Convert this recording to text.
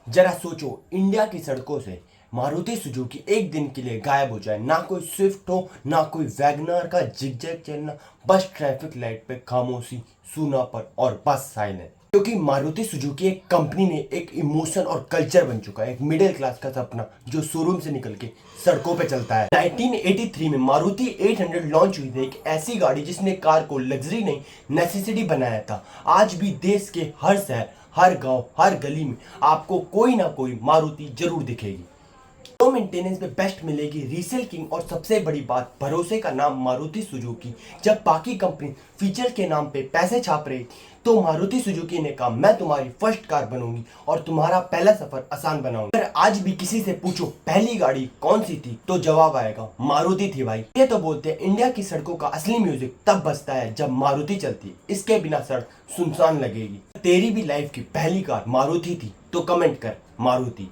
जरा सोचो, इंडिया की सड़कों से मारुति सुजुकी एक दिन के लिए गायब हो जाए। ना कोई स्विफ्ट हो, ना कोई वैगनर का जिगजैग चलना, बस ट्रैफिक लाइट पे खामोशी, सूनापन और बस साइलेंस। क्योंकि मारुति सुजुकी एक कंपनी ने एक इमोशन और कल्चर बन चुका है, एक मिडिल क्लास का सपना जो शोरूम से निकल के सड़कों पे चलता है। 1983 में मारुति 800 लॉन्च हुई थी, एक ऐसी गाड़ी जिसने कार को लग्जरी नहीं नेसेसिटी बनाया था। आज भी देश के हर शहर, हर गांव, हर गली में आपको कोई ना कोई मारुति जरूर दिखेगी। लो मेंटेनेंस में बेस्ट मिलेगी, रीसेल किंग, और सबसे बड़ी बात, भरोसे का नाम मारुति सुजुकी। जब बाकी कंपनी फीचर के नाम पे पैसे छाप रही तो मारुति सुजुकी ने कहा, मैं तुम्हारी फर्स्ट कार बनूंगी और तुम्हारा पहला सफर आसान बनाऊंगी। अगर आज भी किसी से पूछो पहली गाड़ी कौन सी थी तो जवाब आएगा मारुति थी भाई। ये तो बोलते हैं इंडिया की सड़कों का असली म्यूजिक तब बजता है जब मारुति चलती है, इसके बिना सड़क सुनसान लगेगी। तेरी भी लाइफ की पहली कार मारुति थी तो कमेंट कर मारुति।